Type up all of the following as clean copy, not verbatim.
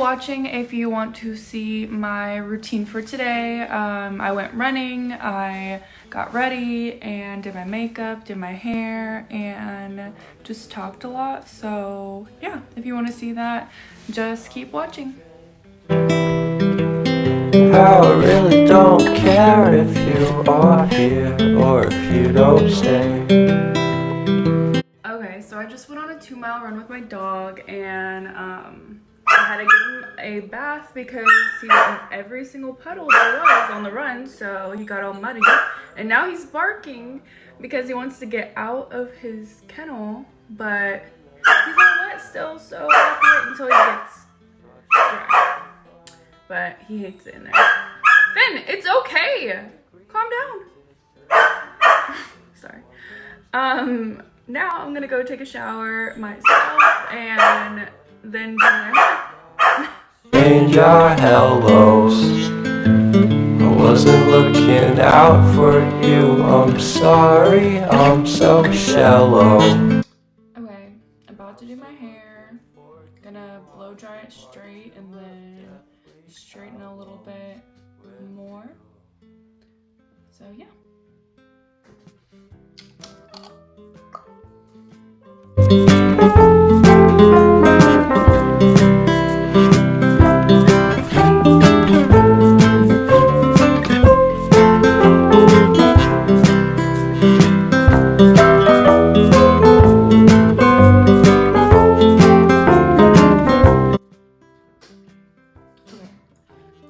watching. If you want to see my routine for today, I went running, I got ready and did my makeup, did my hair, and just talked a lot. So yeah, if you want to see that, just keep watching. I really don't care if you are here or if you don't stay. Okay, so I just went on a 2-mile run with my dog, and I had to give him a bath because he went in every single puddle there was on the run, so he got all muddy. And now he's barking because he wants to get out of his kennel, but he's all wet still, so I have to wait until he gets dry. But he hates it in there. Finn, it's okay. Calm down. Sorry. Now I'm gonna go take a shower myself and then do my hair. Change our hellos. I wasn't looking out for you. I'm sorry, I'm so shallow. Okay, about to do my hair. Gonna blow dry it straight and then straighten a little bit more. So yeah.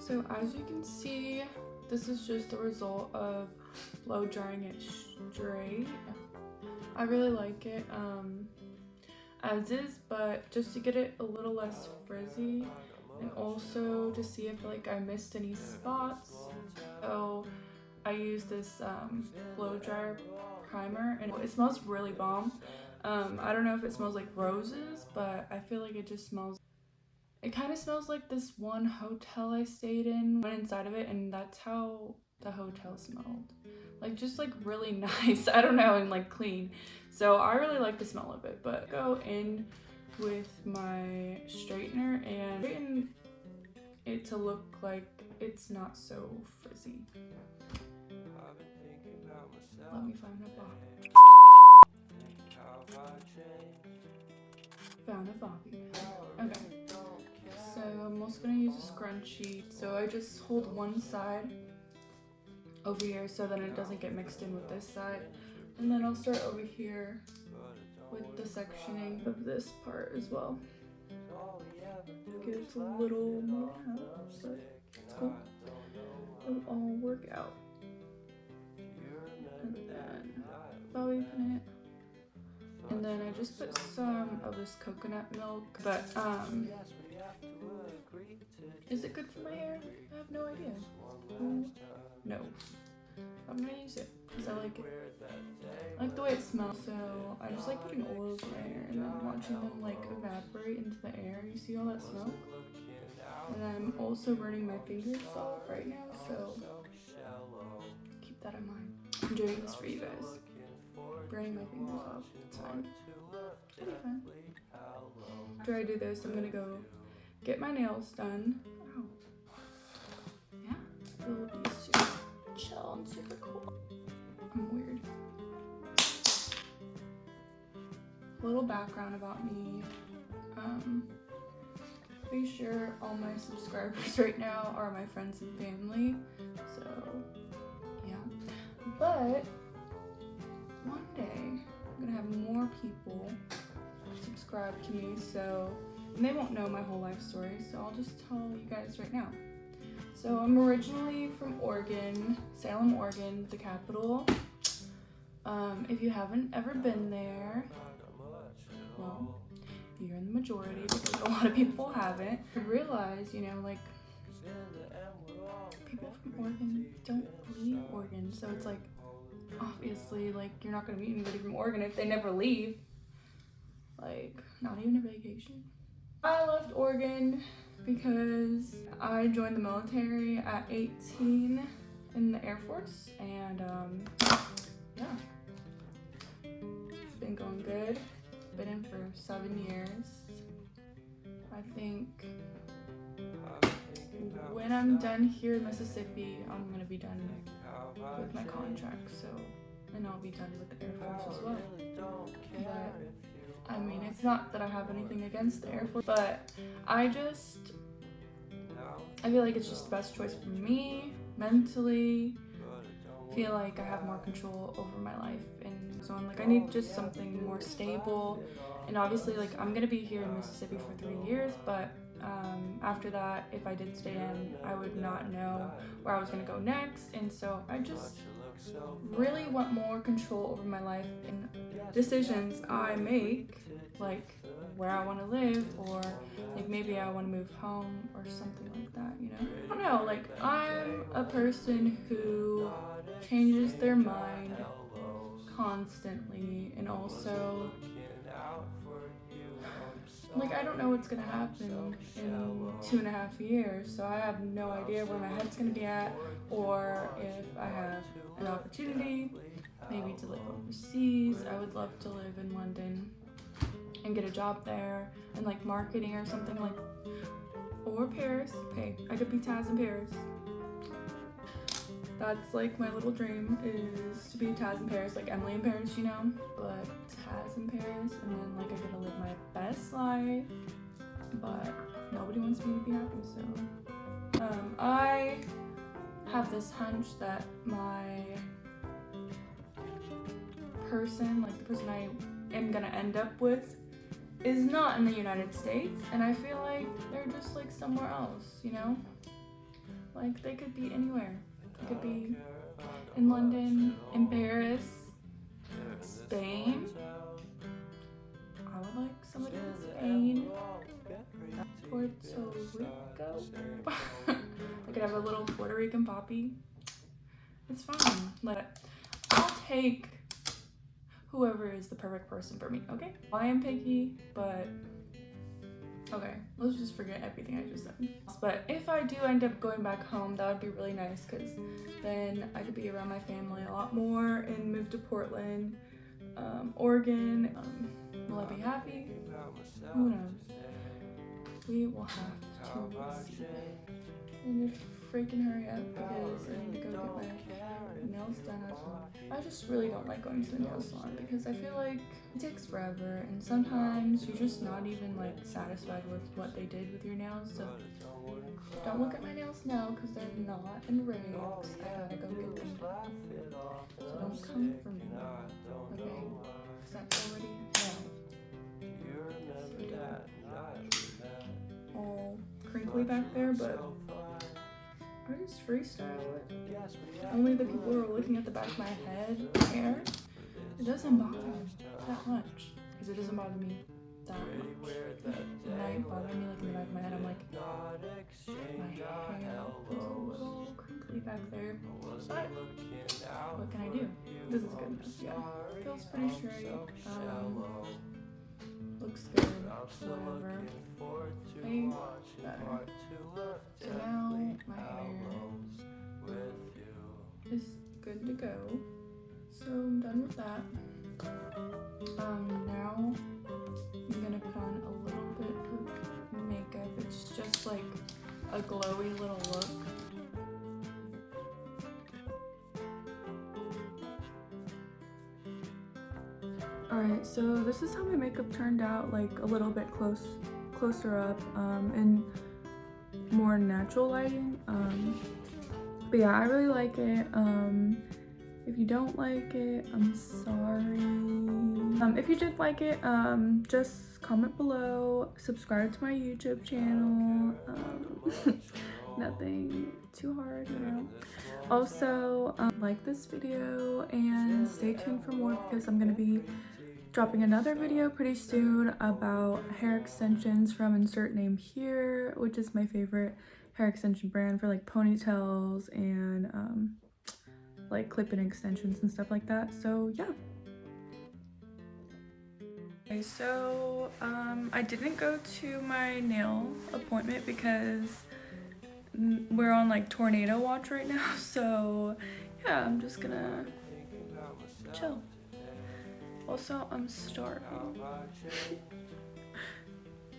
So as you can see, this is just the result of blow drying it straight. I really like it as is, but just to get it a little less frizzy and also to see if like I missed any spots. So I use this blow dryer primer and it smells really bomb. I don't know if it smells like roses, but I feel like it just smells. It kind of smells like this one hotel I stayed in. Went inside of it, and that's how the hotel smelled. Like, just like really nice. I don't know, and like clean. So I really like the smell of it. But go in with my straightener and straighten it to look like it's not so frizzy. Let me find a bob. Found a bobby. Okay. So I'm also gonna use a scrunchie. So I just hold one side over here so then it doesn't get mixed in with this side. And then I'll start over here with the sectioning of this part as well. Gives a little more help, but it's cool. It'll all work out. And then bobby pin it. And then I just put some of this coconut milk, but is it good for my hair? I have no idea. No. I'm gonna use it because I like it. I like the way it smells, so I just like putting oils in my hair and then watching them like evaporate into the air. You see all that smoke? And I'm also burning my fingers off right now, so keep that in mind. I'm doing this for you guys. Burning my fingers off. It's fine. It'll be fine. After I do this, I'm gonna go get my nails done. Ow. Yeah, it'll be super chill and super cool. I'm weird. A little background about me. Pretty sure all my subscribers right now are my friends and family. So, yeah. But one day, I'm gonna have more people subscribe to me, so and they won't know my whole life story, so I'll just tell you guys right now. So I'm originally from Oregon, Salem, Oregon, the capital. If you haven't ever been there, well, you're in the majority because a lot of people haven't. I realize, you know, like people from Oregon don't leave Oregon, so it's like obviously like you're not gonna meet anybody from Oregon if they never leave. Like, not even a vacation. I left Oregon because I joined the military at 18 in the Air Force, and yeah, it's been going good. Been in for 7 years. I think when I'm done here in Mississippi, I'm gonna be done with my contract, so, and I'll be done with the Air Force as well. But I mean, it's not that I have anything against the Air Force, but I feel like it's just the best choice for me mentally. Feel like I have more control over my life, and so I'm like, I need just something more stable. And obviously, like, I'm gonna be here in Mississippi for 3 years, but after that, if I did stay in, I would not know where I was gonna go next. And so I just really want more control over my life and decisions I make, like where I want to live, or like maybe I want to move home or something like that, you know? I don't know, like, I'm a person who changes their mind constantly, and also, like, I don't know what's gonna happen in 2.5 years, so I have no idea where my head's gonna be at, or if I have an opportunity maybe to live overseas. I would love to live in London and get a job there in like marketing or something, like, or Paris. Okay, I could be Taz in Paris. That's like my little dream, is to be Taz in Paris, like Emily in Paris, you know, but Taz in Paris, and then like I get to live my best life, but nobody wants me to be happy, so I have this hunch that my person, like the person I am gonna end up with, is not in the United States, and I feel like they're just like somewhere else, you know, like they could be anywhere. They could be in London, in Paris, Spain. I would like somebody in Spain, Puerto Rico. I could have a little Puerto Rican poppy. It's fine. I'll take whoever is the perfect person for me, okay? I am picky, but okay, let's just forget everything I just said. But if I do end up going back home, that would be really nice, because then I could be around my family a lot more and move to Portland, Oregon. Will I be happy? Who knows? We will have to see. I need to freaking hurry up because I need to go get my nails done. I just really don't like going to the nail salon because I feel like it takes forever, and sometimes you're just not even like satisfied with what they did with your nails. So don't look at my nails now because they're not in rags. I gotta go get them. So don't come for me, okay? Because that's already all crinkly back there, but I just freestyle it. Only the people who are looking at the back of my head hair, it doesn't bother me that much, because it doesn't bother me that much. It might bother me like in the back of my head. I'm like, my hair is a little crinkly back there, but what can I do? This is good enough. Yeah, feels pretty straight. Looks good, whatever. Way better. So now my hair is good to go. So I'm done with that. Now I'm gonna put on a little bit of makeup. It's just like a glowy little look. Alright, so this is how my makeup turned out, like a little bit closer up, and more natural lighting. But yeah, I really like it. If you don't like it, I'm sorry. If you did like it, just comment below, subscribe to my YouTube channel. Nothing too hard, you know. Also, like this video and stay tuned for more, because I'm gonna be dropping another video pretty soon about hair extensions from insert name here, which is my favorite hair extension brand for like ponytails and like clip-in extensions and stuff like that. So yeah. Okay, so I didn't go to my nail appointment because we're on like tornado watch right now, so yeah, I'm just gonna chill. Also, I'm starving.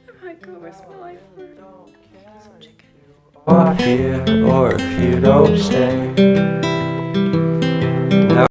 I might go risk my life for some chicken. are here or if you don't stay.